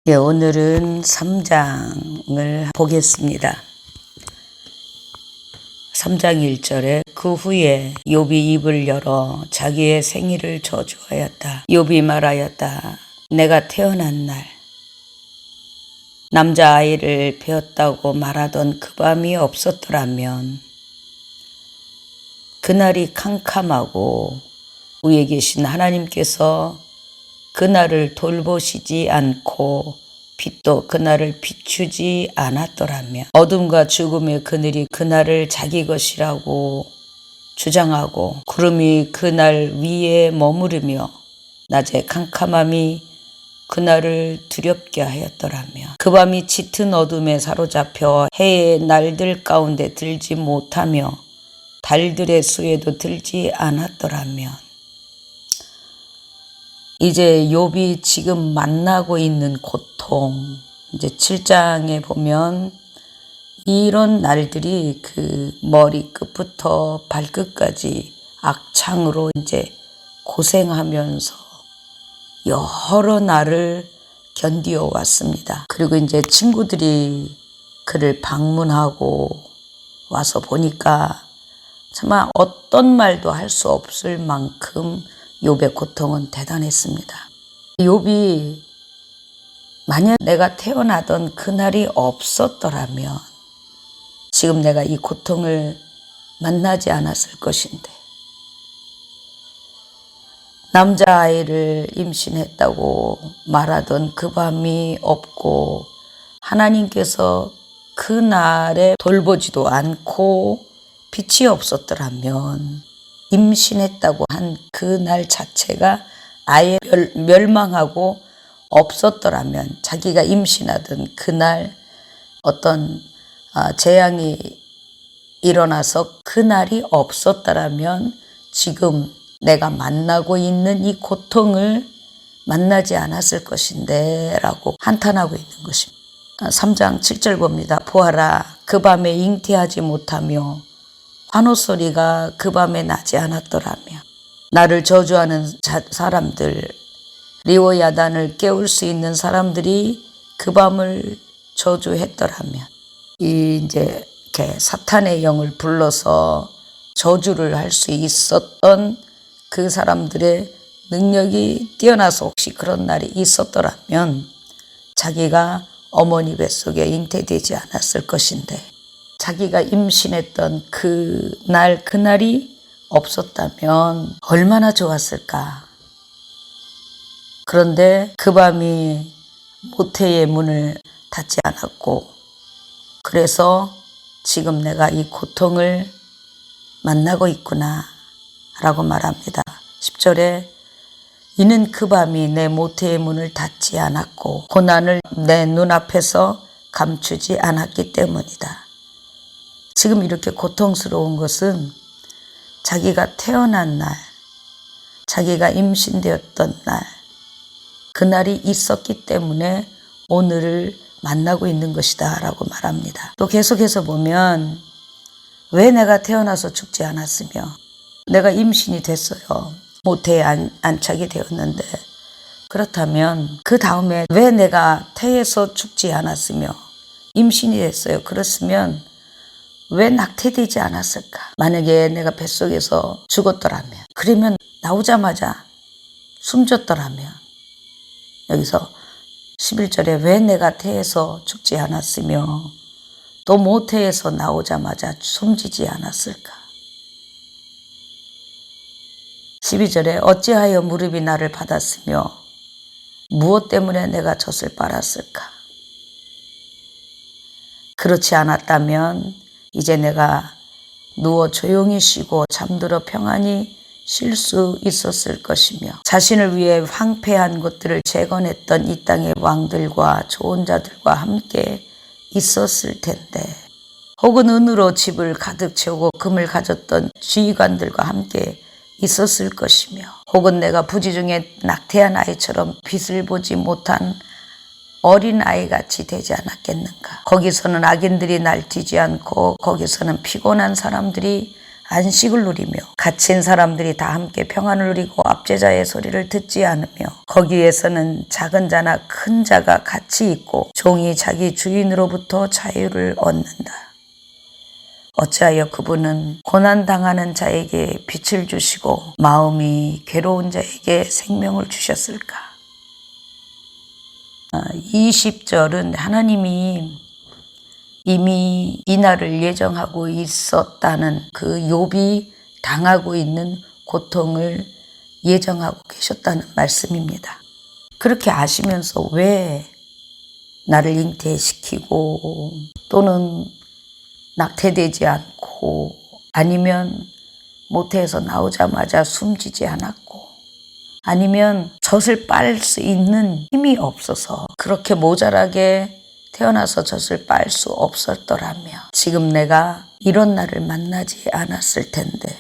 예, 오늘은 3장을 보겠습니다. 3장 1절에 그 후에 욥이 입을 열어 자기의 생일을 저주하였다. 욥이 말하였다. 내가 태어난 날 남자아이를 배었다고 말하던 그 밤이 없었더라면 그날이 캄캄하고 위에 계신 하나님께서 그날을 돌보시지 않고 빛도 그날을 비추지 않았더라면 어둠과 죽음의 그늘이 그날을 자기 것이라고 주장하고 구름이 그날 위에 머무르며 낮의 캄캄함이 그날을 두렵게 하였더라면 그 밤이 짙은 어둠에 사로잡혀 해의 날들 가운데 들지 못하며 달들의 수에도 들지 않았더라면 이제 욥이 지금 만나고 있는 고통, 이제 7장에 보면 이런 날들이 그 머리끝부터 발끝까지 악창으로 이제 고생하면서 여러 날을 견디어 왔습니다. 그리고 이제 친구들이 그를 방문하고 와서 보니까 정말 어떤 말도 할 수 없을 만큼 욥의 고통은 대단했습니다. 욥이 만약 내가 태어나던 그날이 없었더라면 지금 내가 이 고통을 만나지 않았을 것인데 남자아이를 임신했다고 말하던 그 밤이 없고 하나님께서 그날에 돌보지도 않고 빛이 없었더라면 임신했다고 한 그날 자체가 아예 멸망하고 없었더라면 자기가 임신하던 그날 어떤 재앙이 일어나서 그날이 없었더라면 지금 내가 만나고 있는 이 고통을 만나지 않았을 것인데 라고 한탄하고 있는 것입니다. 3장 7절 봅니다. 보아라 그 밤에 잉태하지 못하며 환호소리가 그 밤에 나지 않았더라며 나를 저주하는 사람들 리오야단을 깨울 수 있는 사람들이 그 밤을 저주했더라면 이제 이렇게 사탄의 영을 불러서 저주를 할 수 있었던 그 사람들의 능력이 뛰어나서 혹시 그런 날이 있었더라면 자기가 어머니 뱃속에 잉태되지 않았을 것인데 자기가 임신했던 그날이 없었다면 얼마나 좋았을까. 그런데 그 밤이 모태의 문을 닫지 않았고 그래서 지금 내가 이 고통을 만나고 있구나 라고 말합니다. 10절에 이는 그 밤이 내 모태의 문을 닫지 않았고 고난을 내 눈앞에서 감추지 않았기 때문이다. 지금 이렇게 고통스러운 것은 자기가 태어난 날, 자기가 임신되었던 날, 그날이 있었기 때문에 오늘을 만나고 있는 것이다 라고 말합니다. 또 계속해서 보면 왜 내가 태어나서 죽지 않았으며 내가 임신이 됐어요. 모태에 안착이 되었는데 그렇다면 그 다음에 왜 내가 태에서 죽지 않았으며 임신이 됐어요. 그렇으면 왜 낙태되지 않았을까? 만약에 내가 뱃속에서 죽었더라면 그러면 나오자마자 숨졌더라면 여기서 11절에 왜 내가 태에서 죽지 않았으며 또 모태에서 나오자마자 숨지지 않았을까? 12절에 어찌하여 무릎이 나를 받았으며 무엇 때문에 내가 젖을 빨았을까? 그렇지 않았다면 이제 내가 누워 조용히 쉬고 잠들어 평안히 쉴 수 있었을 것이며 자신을 위해 황폐한 것들을 재건했던 이 땅의 왕들과 좋은 자들과 함께 있었을 텐데 혹은 은으로 집을 가득 채우고 금을 가졌던 지휘관들과 함께 있었을 것이며 혹은 내가 부지 중에 낙태한 아이처럼 빛을 보지 못한 어린 아이같이 되지 않았겠는가. 거기서는 악인들이 날뛰지 않고 거기서는 피곤한 사람들이 안식을 누리며 갇힌 사람들이 다 함께 평안을 누리고 압제자의 소리를 듣지 않으며 거기에서는 작은 자나 큰 자가 같이 있고 종이 자기 주인으로부터 자유를 얻는다. 어찌하여 그분은 고난당하는 자에게 빛을 주시고 마음이 괴로운 자에게 생명을 주셨을까? 20절은 하나님이 이미 이날을 예정하고 있었다는 그 욥이 당하고 있는 고통을 예정하고 계셨다는 말씀입니다. 그렇게 아시면서 왜 나를 잉태시키고 또는 낙태되지 않고 아니면 모태에서 나오자마자 숨지지 않았고 아니면 젖을 빨 수 있는 힘이 없어서 그렇게 모자라게 태어나서 젖을 빨 수 없었더라며 지금 내가 이런 날을 만나지 않았을 텐데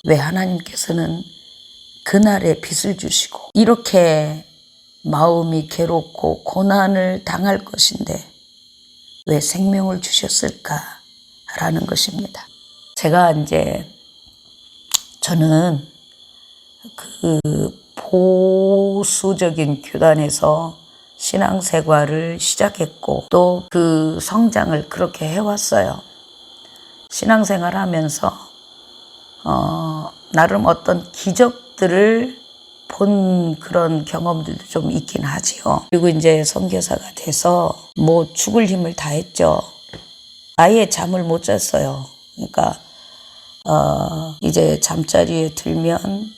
왜 하나님께서는 그날에 빛을 주시고 이렇게 마음이 괴롭고 고난을 당할 것인데 왜 생명을 주셨을까라는 것입니다. 제가 이제 저는 그 보수적인 교단에서 신앙생활을 시작했고 또 그 성장을 그렇게 해왔어요. 신앙생활 하면서 나름 어떤 기적들을 본 그런 경험들도 좀 있긴 하지요. 그리고 이제 선교사가 돼서 뭐 죽을 힘을 다했죠. 아예 잠을 못 잤어요. 그러니까 이제 잠자리에 들면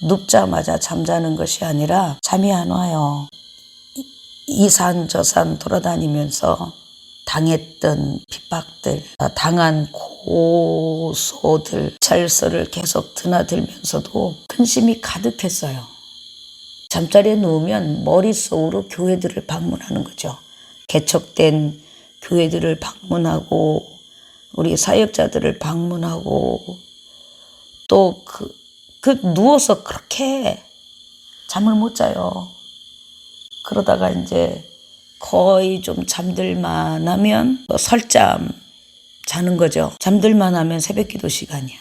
눕자마자 잠자는 것이 아니라 잠이 안 와요. 이 산 저 산 돌아다니면서 당했던 핍박들, 당한 고소들, 절서를 계속 드나들면서도 근심이 가득했어요. 잠자리에 누우면 머릿속으로 교회들을 방문하는 거죠. 개척된 교회들을 방문하고 우리 사역자들을 방문하고 또 누워서 그렇게 잠을 못 자요. 그러다가 이제 거의 좀 잠들만 하면 설잠 자는 거죠. 잠들만 하면 새벽기도 시간이야.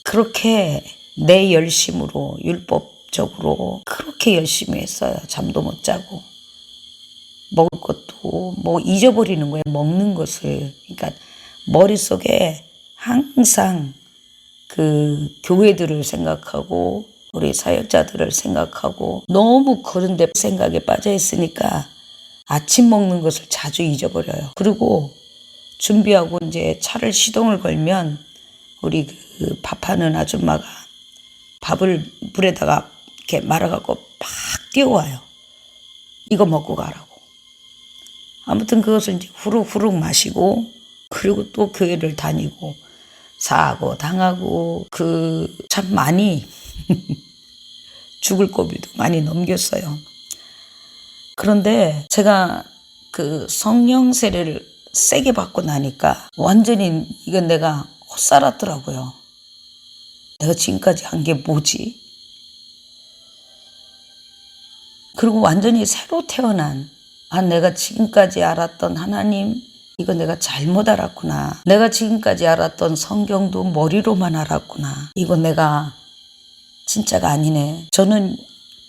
그렇게 내 열심으로 율법적으로 그렇게 열심히 했어요. 잠도 못 자고 먹을 것도 뭐 잊어버리는 거예요. 먹는 것을. 그러니까 머릿속에 항상 그 교회들을 생각하고 우리 사역자들을 생각하고 너무 그런 데 생각에 빠져 있으니까 아침 먹는 것을 자주 잊어버려요. 그리고 준비하고 이제 차를 시동을 걸면 우리 그 밥하는 아줌마가 밥을 물에다가 이렇게 말아갖고 팍 띄워와요. 이거 먹고 가라고. 아무튼 그것을 이제 후룩후룩 마시고 그리고 또 교회를 다니고 사고 당하고 참 많이 죽을 고비도 많이 넘겼어요. 그런데 제가 그 성령 세례를 세게 받고 나니까 완전히 이건 내가 헛살았더라고요. 내가 지금까지 한 게 뭐지? 그리고 완전히 새로 태어난 내가 지금까지 알았던 하나님 이거 내가 잘못 알았구나. 내가 지금까지 알았던 성경도 머리로만 알았구나. 이거 내가 진짜가 아니네. 저는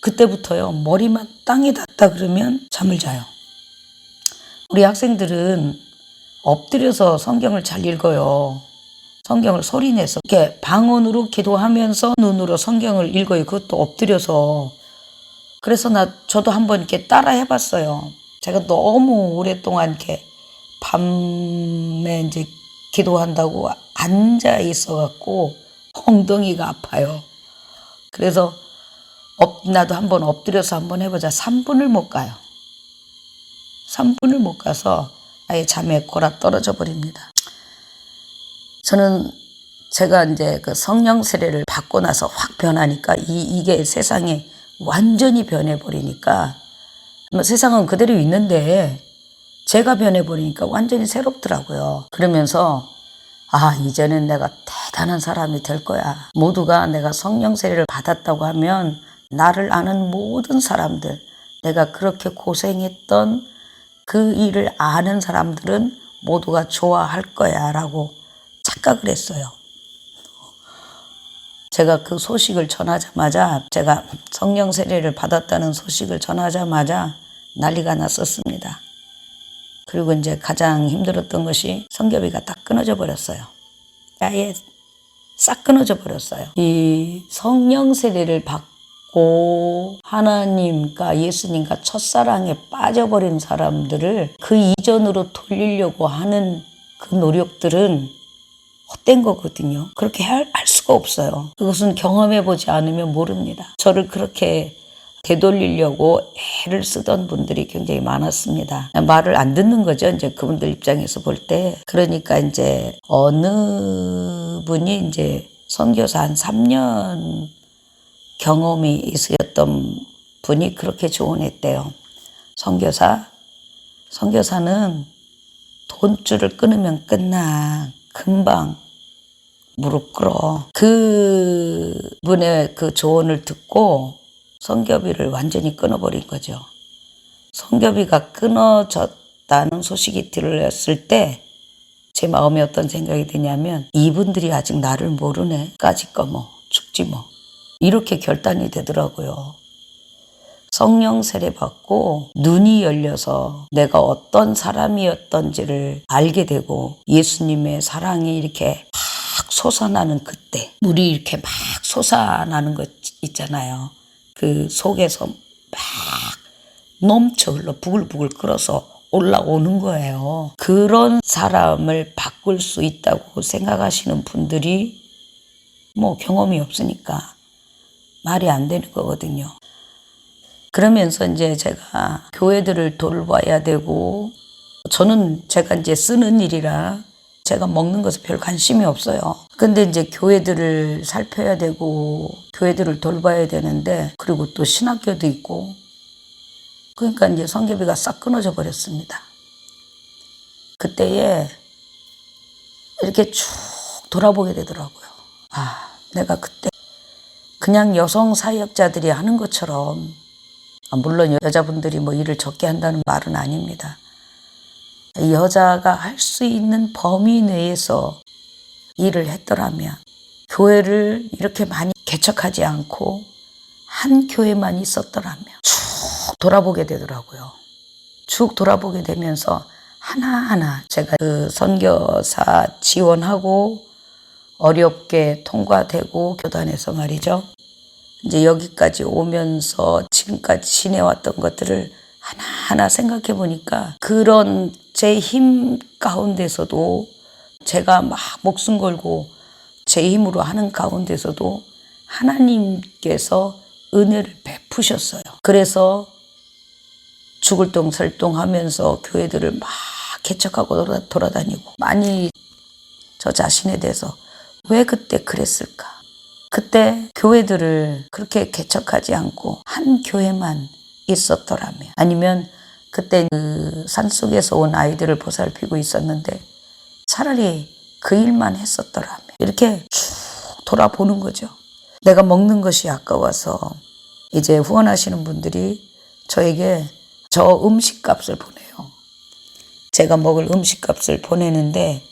그때부터요. 머리만 땅에 닿다 그러면 잠을 자요. 우리 학생들은 엎드려서 성경을 잘 읽어요. 성경을 소리내서 이렇게 방언으로 기도하면서 눈으로 성경을 읽어요. 그것도 엎드려서. 그래서 저도 한번 이렇게 따라 해봤어요. 제가 너무 오랫동안 이렇게 밤에 이제 기도한다고 앉아 있어갖고 엉덩이가 아파요. 그래서 나도 한번 엎드려서 한번 해보자. 3분을 못 가요. 3분을 못 가서 아예 잠에 골아 떨어져 버립니다. 저는 제가 이제 그 성령 세례를 받고 나서 확 변하니까 이게 세상에 완전히 변해버리니까 세상은 그대로 있는데 제가 변해버리니까 완전히 새롭더라고요. 그러면서 이제는 내가 대단한 사람이 될 거야. 모두가 내가 성령 세례를 받았다고 하면 나를 아는 모든 사람들, 내가 그렇게 고생했던 그 일을 아는 사람들은 모두가 좋아할 거야 라고 착각을 했어요. 제가 그 소식을 전하자마자, 제가 성령 세례를 받았다는 소식을 전하자마자 난리가 났었습니다. 그리고 이제 가장 힘들었던 것이 성교비가 딱 끊어져 버렸어요. 아예 싹 끊어져 버렸어요. 이 성령 세례를 받고 하나님과 예수님과 첫사랑에 빠져버린 사람들을 그 이전으로 돌리려고 하는 그 노력들은 헛된 거거든요. 그렇게 할 수가 없어요. 그것은 경험해보지 않으면 모릅니다. 저를 그렇게 되돌리려고 애를 쓰던 분들이 굉장히 많았습니다. 말을 안 듣는 거죠. 이제 그분들 입장에서 볼 때. 그러니까 이제 어느 분이 이제 선교사 한 3년 경험이 있으셨던 분이 그렇게 조언했대요. 선교사는 돈줄을 끊으면 끝나. 금방 무릎 꿇어. 그 분의 그 조언을 듣고 성교비를 완전히 끊어버린 거죠. 성교비가 끊어졌다는 소식이 들렸을 때 제 마음에 어떤 생각이 드냐면, 이분들이 아직 나를 모르네. 까짓거 뭐 죽지 뭐. 이렇게 결단이 되더라고요. 성령 세례 받고 눈이 열려서 내가 어떤 사람이었던지를 알게 되고, 예수님의 사랑이 이렇게 막 솟아나는 그때, 물이 이렇게 막 솟아나는 것 있잖아요. 그 속에서 막 넘쳐 흘러 부글부글 끓어서 올라오는 거예요. 그런 사람을 바꿀 수 있다고 생각하시는 분들이 뭐 경험이 없으니까 말이 안 되는 거거든요. 그러면서 이제 제가 교회들을 돌봐야 되고, 저는 제가 이제 쓰는 일이라 제가 먹는 것에 별 관심이 없어요. 근데 이제 교회들을 살펴야 되고, 교회들을 돌봐야 되는데, 그리고 또 신학교도 있고, 그러니까 이제 성교비가 싹 끊어져 버렸습니다. 그때에 이렇게 쭉 돌아보게 되더라고요. 아, 내가 그때 그냥 여성 사역자들이 하는 것처럼, 물론 여자분들이 뭐 일을 적게 한다는 말은 아닙니다. 여자가 할 수 있는 범위 내에서 일을 했더라면, 교회를 이렇게 많이 개척하지 않고 한 교회만 있었더라면, 쭉 돌아보게 되더라고요. 쭉 돌아보게 되면서 하나하나 제가 그 선교사 지원하고 어렵게 통과되고 교단에서 말이죠. 이제 여기까지 오면서 지금까지 지내왔던 것들을 하나하나 생각해 보니까, 그런 제 힘 가운데서도, 제가 막 목숨 걸고 제 힘으로 하는 가운데서도 하나님께서 은혜를 베푸셨어요. 그래서 죽을 똥 설똥 하면서 교회들을 막 개척하고 돌아다니고, 많이 저 자신에 대해서 왜 그때 그랬을까? 그때 교회들을 그렇게 개척하지 않고 한 교회만 있었더라면, 아니면 그때 그 산속에서 온 아이들을 보살피고 있었는데 차라리 그 일만 했었더라면, 이렇게 쭉 돌아보는 거죠. 내가 먹는 것이 아까워서 이제 후원하시는 분들이 저에게 저 음식값을 보내요. 제가 먹을 음식값을 보내는데,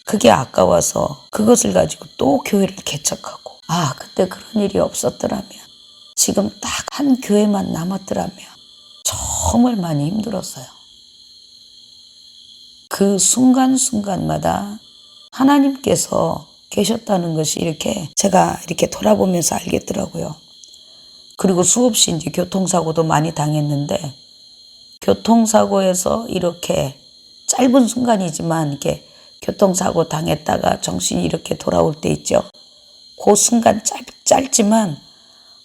그게 아까워서 그것을 가지고 또 교회를 개척하고, 아, 그때 그런 일이 없었더라면, 지금 딱 한 교회만 남았더라면 정말 많이 힘들었어요. 그 순간순간마다 하나님께서 계셨다는 것이 이렇게 제가 이렇게 돌아보면서 알겠더라고요. 그리고 수없이 이제 교통사고도 많이 당했는데, 교통사고에서 이렇게 짧은 순간이지만 이렇게 교통사고 당했다가 정신이 이렇게 돌아올 때 있죠. 그 순간 짧지만,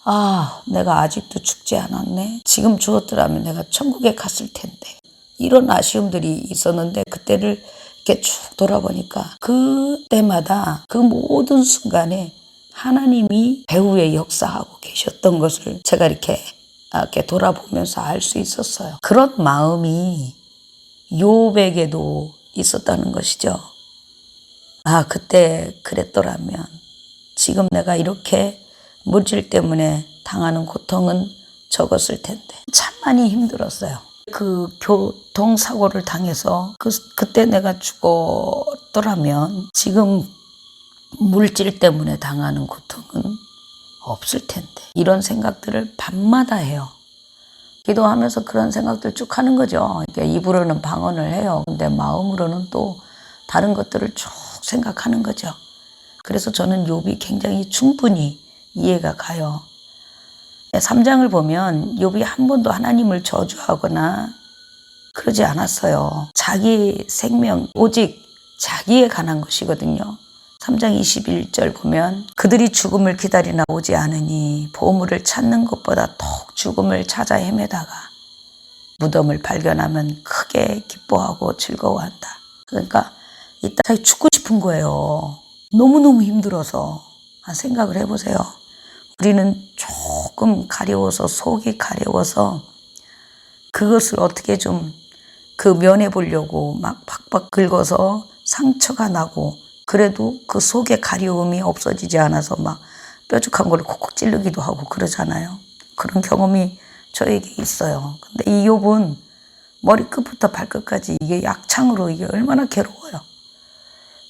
아, 내가 아직도 죽지 않았네. 지금 죽었더라면 내가 천국에 갔을 텐데. 이런 아쉬움들이 있었는데, 그때를 이렇게 쭉 돌아보니까 그때마다 그 모든 순간에 하나님이 배후에 역사하고 계셨던 것을 제가 이렇게 돌아보면서 알 수 있었어요. 그런 마음이 욥에게도 있었다는 것이죠. 아, 그때 그랬더라면 지금 내가 이렇게 물질 때문에 당하는 고통은 적었을 텐데. 참 많이 힘들었어요. 그 교통사고를 당해서 그때 내가 죽었더라면 지금 물질 때문에 당하는 고통은 없을 텐데. 이런 생각들을 밤마다 해요. 기도하면서 그런 생각들 쭉 하는 거죠. 그러니까 입으로는 방언을 해요. 근데 마음으로는 또 다른 것들을 쭉 생각하는 거죠. 그래서 저는 욥이 굉장히 충분히 이해가 가요. 3장을 보면 욥이 한 번도 하나님을 저주하거나 그러지 않았어요. 자기 생명, 오직 자기에 관한 것이거든요. 3장 21절 보면 그들이 죽음을 기다리나 오지 않으니 보물을 찾는 것보다 더욱 죽음을 찾아 헤매다가 무덤을 발견하면 크게 기뻐하고 즐거워한다. 그러니까 이따 자기 죽고 싶은 거예요. 너무너무 힘들어서. 생각을 해보세요. 우리는 조금 가려워서, 속이 가려워서 그것을 어떻게 좀 면해 보려고 막 팍팍 긁어서 상처가 나고, 그래도 그 속의 가려움이 없어지지 않아서 막 뾰족한 걸 콕콕 찌르기도 하고 그러잖아요. 그런 경험이 저에게 있어요. 근데 이 욥은 머리끝부터 발끝까지 이게 약창으로 이게 얼마나 괴로워요.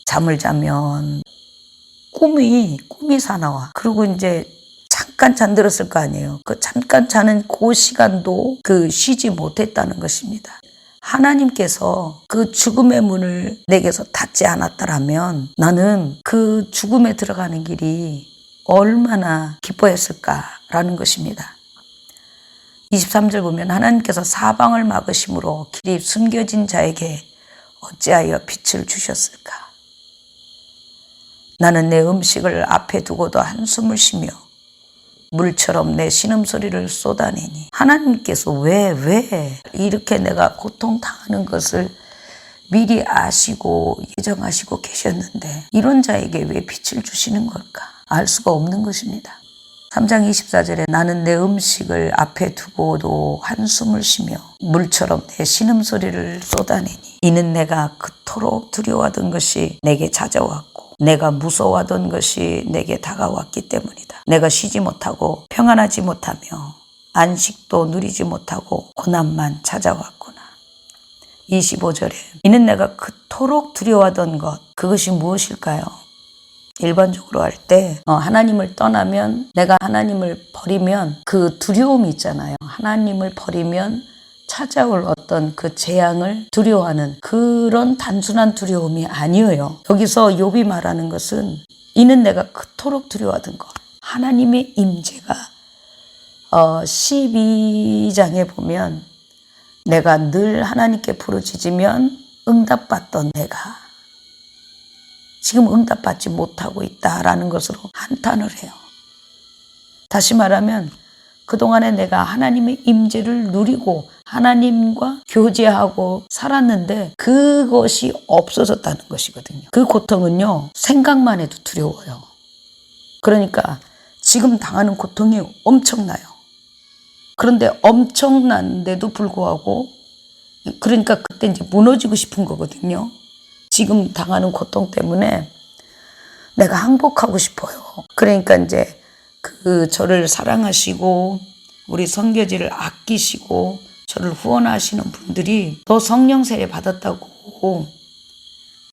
잠을 자면 꿈이 사나와. 그리고 이제 잠깐 잠들었을 거 아니에요. 그 잠깐 자는 그 시간도 쉬지 못했다는 것입니다. 하나님께서 그 죽음의 문을 내게서 닫지 않았다라면 나는 그 죽음에 들어가는 길이 얼마나 기뻐했을까라는 것입니다. 23절 보면 하나님께서 사방을 막으심으로 길이 숨겨진 자에게 어찌하여 빛을 주셨을까? 나는 내 음식을 앞에 두고도 한숨을 쉬며 물처럼 내 신음소리를 쏟아내니. 하나님께서 왜 이렇게 내가 고통당하는 것을 미리 아시고 예정하시고 계셨는데 이런 자에게 왜 빛을 주시는 걸까? 알 수가 없는 것입니다. 3장 24절에 나는 내 음식을 앞에 두고도 한숨을 쉬며 물처럼 내 신음소리를 쏟아내니. 이는 내가 그토록 두려워하던 것이 내게 찾아왔고 내가 무서워하던 것이 내게 다가왔기 때문이다. 내가 쉬지 못하고 평안하지 못하며 안식도 누리지 못하고 고난만 찾아왔구나. 25절에 이는 내가 그토록 두려워하던 것, 그것이 무엇일까요? 일반적으로 할 때 하나님을 떠나면, 내가 하나님을 버리면 그 두려움이 있잖아요. 하나님을 버리면 찾아올 어떤 그 재앙을 두려워하는 그런 단순한 두려움이 아니에요. 여기서 욥이 말하는 것은 이는 내가 그토록 두려워하던 것, 하나님의 임재가 12장에 보면 내가 늘 하나님께 부르짖으면 응답받던 내가 지금 응답받지 못하고 있다라는 것으로 한탄을 해요. 다시 말하면 그동안에 내가 하나님의 임재를 누리고 하나님과 교제하고 살았는데 그것이 없어졌다는 것이거든요. 그 고통은요, 생각만 해도 두려워요. 그러니까 지금 당하는 고통이 엄청나요. 그런데 엄청난데도 불구하고, 그러니까 그때 이제 무너지고 싶은 거거든요. 지금 당하는 고통 때문에 내가 항복하고 싶어요. 그러니까 이제 저를 사랑하시고 우리 선교지를 아끼시고 저를 후원하시는 분들이 너 성령 세례 받았다고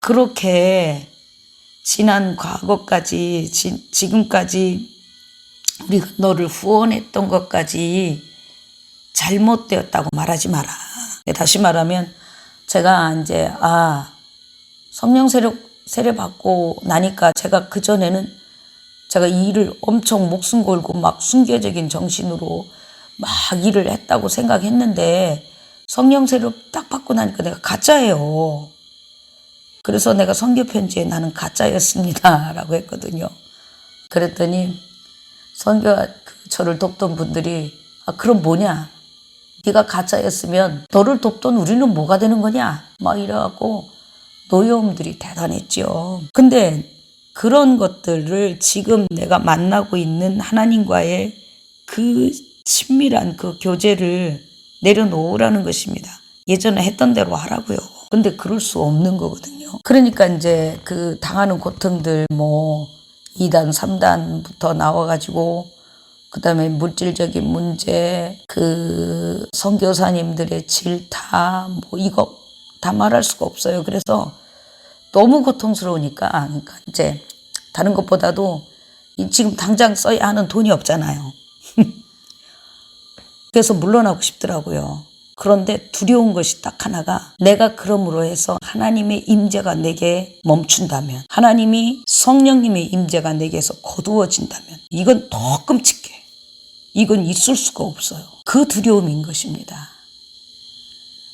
그렇게 지난 과거까지 지금까지 우리가 너를 후원했던 것까지 잘못되었다고 말하지 마라. 다시 말하면 제가 이제 성령 세례 받고 나니까 제가 그전에는 제가 이 일을 엄청 목숨 걸고 막 순교적인 정신으로 막 일을 했다고 생각했는데 성령 세례 딱 받고 나니까 내가 가짜예요. 그래서 내가 선교 편지에 나는 가짜였습니다 라고 했거든요. 그랬더니 저를 돕던 분들이 그럼 뭐냐? 네가 가짜였으면 너를 돕던 우리는 뭐가 되는 거냐? 막 이래갖고 노여움들이 대단했죠. 근데 그런 것들을 지금 내가 만나고 있는 하나님과의 그 친밀한 그 교제를 내려놓으라는 것입니다. 예전에 했던 대로 하라고요. 근데 그럴 수 없는 거거든요. 그러니까 이제 당하는 고통들 2단, 3단부터 나와가지고 그다음에 물질적인 문제, 그 선교사님들의 질타, 뭐 이거 다 말할 수가 없어요. 그래서 너무 고통스러우니까, 그러니까 이제 다른 것보다도 지금 당장 써야 하는 돈이 없잖아요. 그래서 물러나고 싶더라고요. 그런데 두려운 것이 딱 하나가, 내가 그러므로 해서 하나님의 임재가 내게 멈춘다면, 하나님이 성령님의 임재가 내게서 거두어진다면, 이건 더 끔찍해. 이건 있을 수가 없어요. 그 두려움인 것입니다.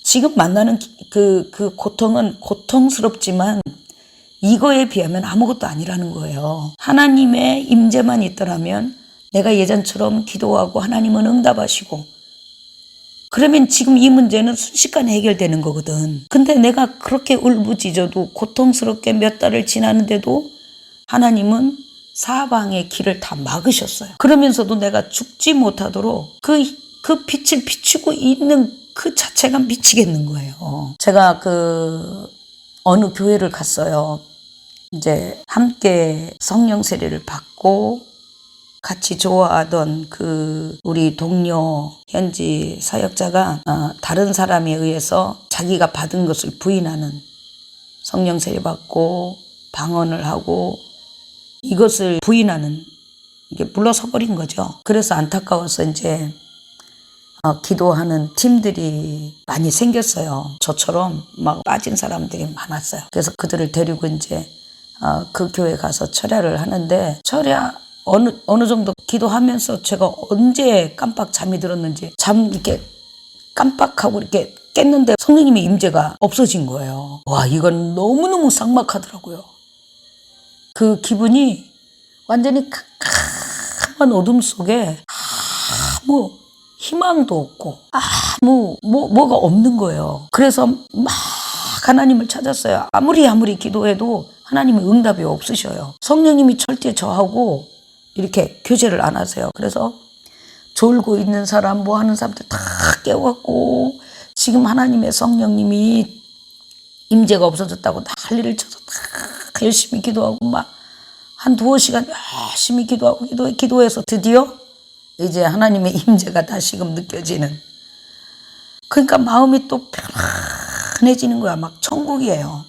지금 만나는 그 고통은 고통스럽지만 이거에 비하면 아무것도 아니라는 거예요. 하나님의 임재만 있더라면 내가 예전처럼 기도하고 하나님은 응답하시고, 그러면 지금 이 문제는 순식간에 해결되는 거거든. 근데 내가 그렇게 울부짖어도 고통스럽게 몇 달을 지나는데도 하나님은 사방의 길을 다 막으셨어요. 그러면서도 내가 죽지 못하도록 그 빛을 비추고 있는 그 자체가 미치겠는 거예요. 제가 어느 교회를 갔어요. 이제 함께 성령 세례를 받고 같이 좋아하던 우리 동료 현지 사역자가 다른 사람에 의해서 자기가 받은 것을 부인하는, 성령 세례 받고 방언을 하고 이것을 부인하는, 이게 물러서 버린 거죠. 그래서 안타까워서 이제 기도하는 팀들이 많이 생겼어요. 저처럼 막 빠진 사람들이 많았어요. 그래서 그들을 데리고 이제 그 교회 가서 철야를 하는데, 철야 어느 정도 기도하면서 제가 언제 깜빡 잠이 들었는지, 이렇게 깜빡하고 이렇게 깼는데 성령님의 임재가 없어진 거예요. 와, 이건 너무너무 삭막하더라고요. 그 기분이 완전히 캄캄한 어둠 속에 아무 희망도 없고 뭐가 없는 거예요. 그래서 막 하나님을 찾았어요. 아무리 기도해도 하나님의 응답이 없으셔요. 성령님이 절대 저하고 이렇게 교제를 안 하세요. 그래서 졸고 있는 사람, 뭐 하는 사람들 다 깨워갖고, 지금 하나님의 성령님이 임재가 없어졌다고 난리를 쳐서 다 열심히 기도하고 막 한 2-5시간 열심히 기도하고 기도해서 드디어 이제 하나님의 임재가 다시금 느껴지는, 그러니까 마음이 또 편해지는 거야. 막 천국이에요.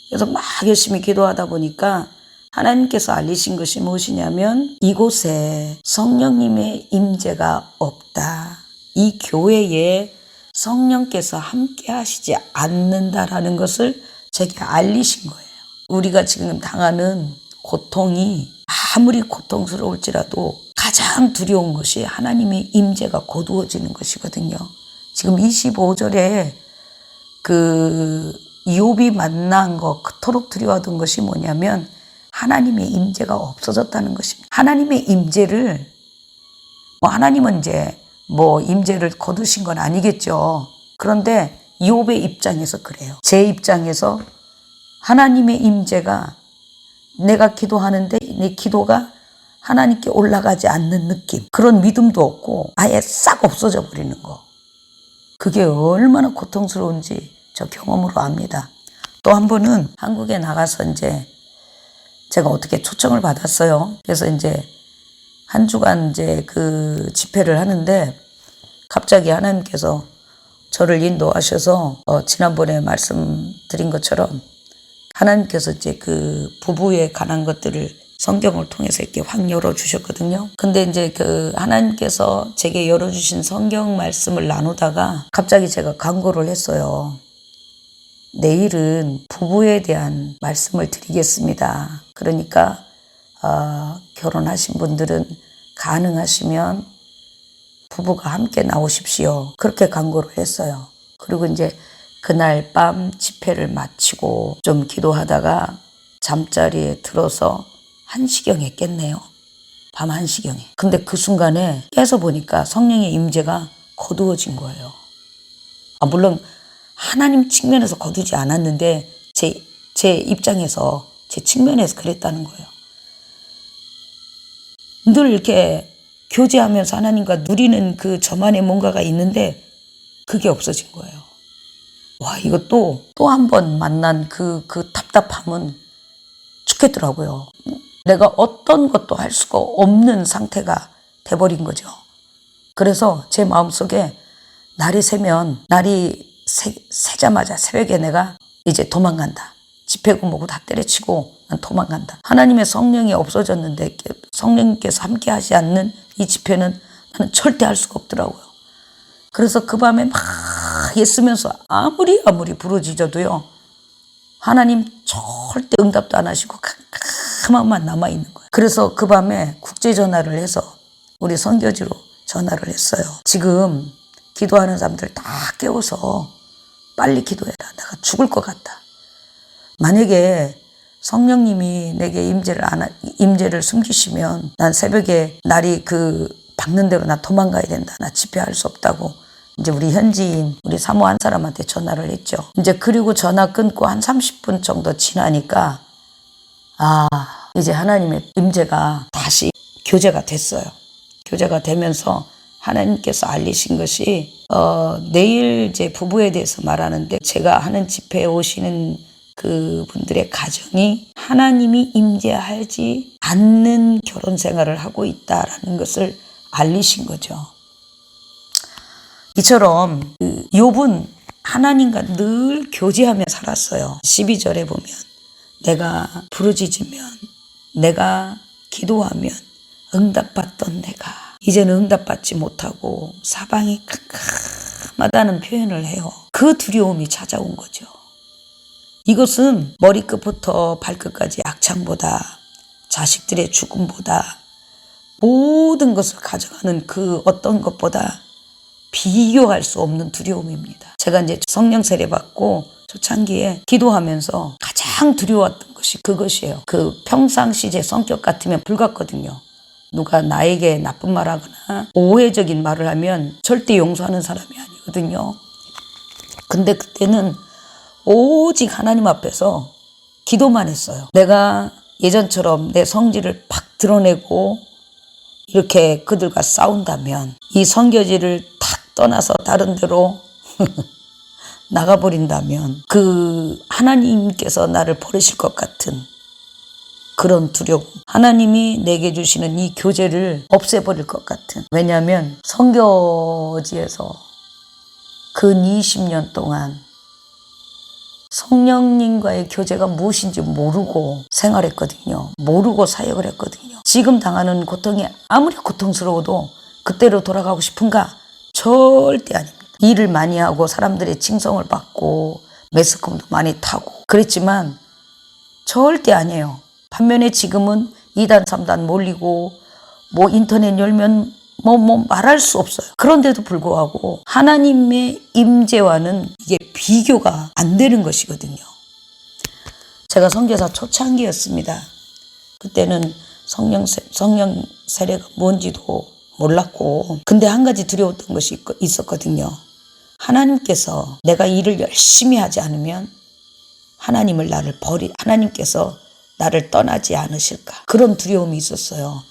그래서 막 열심히 기도하다 보니까 하나님께서 알리신 것이 무엇이냐면, 이곳에 성령님의 임재가 없다. 이 교회에 성령께서 함께 하시지 않는다라는 것을 제게 알리신 거예요. 우리가 지금 당하는 고통이 아무리 고통스러울지라도 가장 두려운 것이 하나님의 임재가 거두어지는 것이거든요. 지금 25절에 이욥이 만난 것, 그토록 두려워하던 것이 뭐냐면 하나님의 임재가 없어졌다는 것입니다. 하나님의 임재를, 하나님은 이제 임재를 거두신 건 아니겠죠. 그런데 이욥의 입장에서 그래요. 제 입장에서 하나님의 임재가, 내가 기도하는데 내 기도가 하나님께 올라가지 않는 느낌, 그런 믿음도 없고 아예 싹 없어져 버리는 거, 그게 얼마나 고통스러운지 저 경험으로 압니다. 또 한 번은 한국에 나가서 이제 제가 어떻게 초청을 받았어요. 그래서 이제 한 주간 이제 집회를 하는데, 갑자기 하나님께서 저를 인도하셔서 지난번에 말씀드린 것처럼 하나님께서 이제 부부에 관한 것들을 성경을 통해서 이렇게 확 열어주셨거든요. 근데 이제 하나님께서 제게 열어주신 성경 말씀을 나누다가 갑자기 제가 간구를 했어요. 내일은 부부에 대한 말씀을 드리겠습니다. 그러니까 결혼하신 분들은 가능하시면 부부가 함께 나오십시오. 그렇게 간구를 했어요. 그리고 이제 그날 밤 집회를 마치고 좀 기도하다가 잠자리에 들어서 1시경에 깼네요. 밤 1시경에. 근데 그 순간에 깨서 보니까 성령의 임재가 거두어진 거예요. 물론 하나님 측면에서 거두지 않았는데 제 입장에서, 제 측면에서 그랬다는 거예요. 늘 이렇게 교제하면서 하나님과 누리는 저만의 뭔가가 있는데 그게 없어진 거예요. 와, 이것도 또 한 번 만난 그 답답함은 죽겠더라고요. 내가 어떤 것도 할 수가 없는 상태가 돼버린 거죠. 그래서 제 마음속에 날이 새면, 날이 새자마자 새벽에 내가 이제 도망간다. 집회고 뭐고 다 때려치고 난 도망간다. 하나님의 성령이 없어졌는데 성령님께서 함께 하지 않는 이 집회는 나는 절대 할 수가 없더라고요. 그래서 그 밤에 막 애쓰면서 아무리 부르짖어도요, 하나님 절대 응답도 안 하시고 캄캄함만 남아있는 거예요. 그래서 그 밤에 국제전화를 해서 우리 선교지로 전화를 했어요. 지금 기도하는 사람들 다 깨워서 빨리 기도해라. 내가 죽을 것 같다. 만약에 성령님이 내게 임재를 숨기시면 난 새벽에 날이 박는 대로 나 도망가야 된다. 나 집회할 수 없다고 이제 우리 현지인, 우리 사모 한 사람한테 전화를 했죠. 이제 그리고 전화 끊고 한 30분 정도 지나니까 이제 하나님의 임재가 다시 교제가 됐어요. 교제가 되면서 하나님께서 알리신 것이 내일 제 부부에 대해서 말하는데, 제가 하는 집회에 오시는 그분들의 가정이 하나님이 임재하지 않는 결혼 생활을 하고 있다라는 것을 알리신 거죠. 이처럼 욥은 하나님과 늘 교제하며 살았어요. 12절에 보면 내가 부르짖으면, 내가 기도하면 응답받던 내가 이제는 응답받지 못하고 사방이 캄캄하다는 표현을 해요. 그 두려움이 찾아온 거죠. 이것은 머리끝부터 발끝까지 악창보다, 자식들의 죽음보다, 모든 것을 가져가는 그 어떤 것보다 비교할 수 없는 두려움입니다. 제가 이제 성령 세례 받고 초창기에 기도하면서 가장 두려웠던 것이 그것이에요. 평상시 제 성격 같으면 불같거든요. 누가 나에게 나쁜 말 하거나 오해적인 말을 하면 절대 용서하는 사람이 아니거든요. 근데 그때는 오직 하나님 앞에서 기도만 했어요. 내가 예전처럼 내 성질을 팍 드러내고 이렇게 그들과 싸운다면, 이 선교지를 탁 떠나서 다른 데로 나가버린다면 하나님께서 나를 버리실 것 같은 그런 두려움, 하나님이 내게 주시는 이 교제를 없애버릴 것 같은, 왜냐하면 선교지에서 근 20년 동안 성령님과의 교제가 무엇인지 모르고 생활했거든요. 모르고 사역을 했거든요. 지금 당하는 고통이 아무리 고통스러워도 그때로 돌아가고 싶은가? 절대 아닙니다. 일을 많이 하고 사람들의 칭송을 받고 매스컴도 많이 타고 그랬지만 절대 아니에요. 반면에 지금은 2단 3단 몰리고 인터넷 열면 말할 수 없어요. 그런데도 불구하고 하나님의 임재와는 이게 비교가 안 되는 것이거든요. 제가 선교사 초창기였습니다. 그때는 성령 세례가 뭔지도 몰랐고, 근데 한 가지 두려웠던 것이 있었거든요. 하나님께서 내가 일을 열심히 하지 않으면 하나님께서 나를 떠나지 않으실까, 그런 두려움이 있었어요.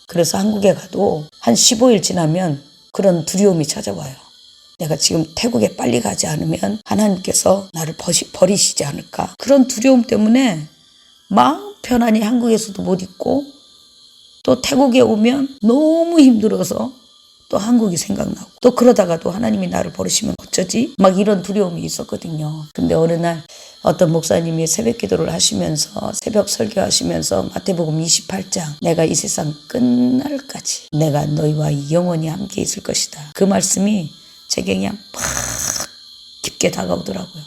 그래서 한국에 가도 한 15일 지나면 그런 두려움이 찾아와요. 내가 지금 태국에 빨리 가지 않으면 하나님께서 나를 버리시지 않을까. 그런 두려움 때문에 마음 편안히 한국에서도 못 있고, 또 태국에 오면 너무 힘들어서 또 한국이 생각나고, 또 그러다가도 하나님이 나를 버리시면 어쩌지? 막 이런 두려움이 있었거든요. 근데 어느 날 어떤 목사님이 새벽 기도를 하시면서, 새벽 설교하시면서 마태복음 28장, 내가 이 세상 끝날까지 내가 너희와 영원히 함께 있을 것이다, 그 말씀이 제게 그냥 팍 깊게 다가오더라고요.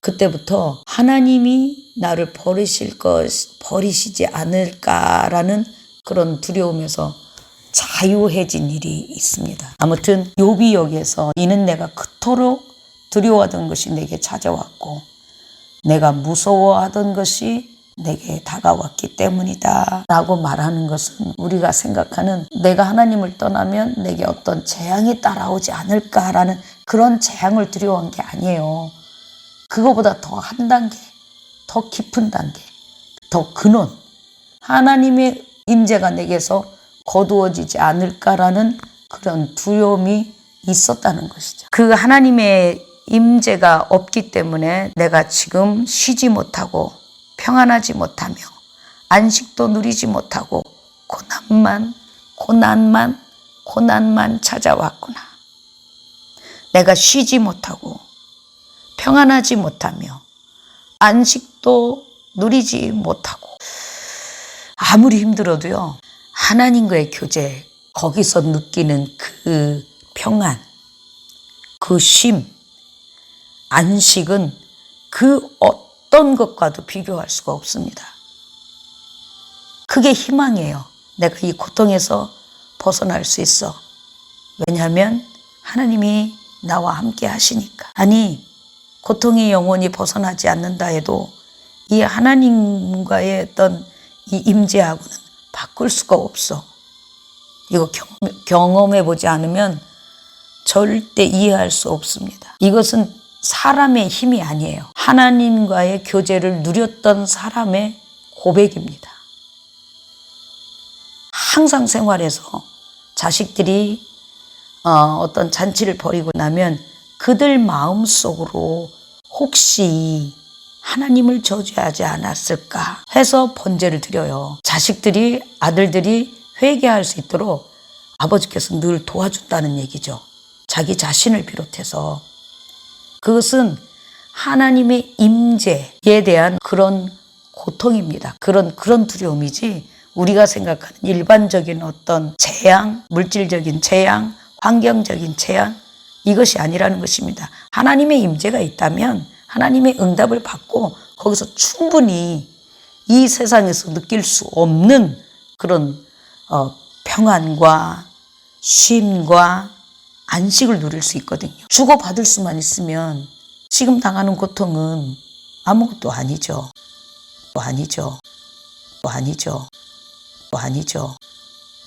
그때부터 하나님이 나를 버리시지 않을까라는 그런 두려움에서 자유해진 일이 있습니다. 아무튼 욥이 여기에서 이는 내가 그토록 두려워하던 것이 내게 찾아왔고 내가 무서워하던 것이 내게 다가왔기 때문이다 라고 말하는 것은, 우리가 생각하는 내가 하나님을 떠나면 내게 어떤 재앙이 따라오지 않을까라는 그런 재앙을 두려워한 게 아니에요. 그거보다 더 한 단계, 더 깊은 단계, 더 근원, 하나님의 임재가 내게서 거두어지지 않을까라는 그런 두려움이 있었다는 것이죠. 그 하나님의 임재가 없기 때문에 내가 지금 쉬지 못하고 평안하지 못하며 안식도 누리지 못하고 고난만 고난만 찾아왔구나. 내가 쉬지 못하고 평안하지 못하며 안식도 누리지 못하고 아무리 힘들어도요, 하나님과의 교제, 거기서 느끼는 그 평안, 그 쉼, 안식은 그 어떤 것과도 비교할 수가 없습니다. 그게 희망이에요. 내가 이 고통에서 벗어날 수 있어. 왜냐하면 하나님이 나와 함께 하시니까. 아니, 고통이 영원히 벗어나지 않는다 해도 이 하나님과의 어떤 이 임재하고는 바꿀 수가 없어. 이거 경험해 보지 않으면 절대 이해할 수 없습니다. 이것은 사람의 힘이 아니에요. 하나님과의 교제를 누렸던 사람의 고백입니다. 항상 생활에서 자식들이 어떤 잔치를 벌이고 나면 그들 마음속으로 혹시 하나님을 저주하지 않았을까 해서 번제를 드려요. 자식들이, 아들들이 회개할 수 있도록 아버지께서 늘 도와준다는 얘기죠. 자기 자신을 비롯해서. 그것은 하나님의 임재에 대한 그런 고통입니다. 그런 두려움이지 우리가 생각하는 일반적인 어떤 재앙, 물질적인 재앙, 환경적인 재앙, 이것이 아니라는 것입니다. 하나님의 임재가 있다면 하나님의 응답을 받고 거기서 충분히 이 세상에서 느낄 수 없는 그런 평안과 쉼과 안식을 누릴 수 있거든요. 주고받을 수만 있으면 지금 당하는 고통은 아무것도 아니죠. 아니죠.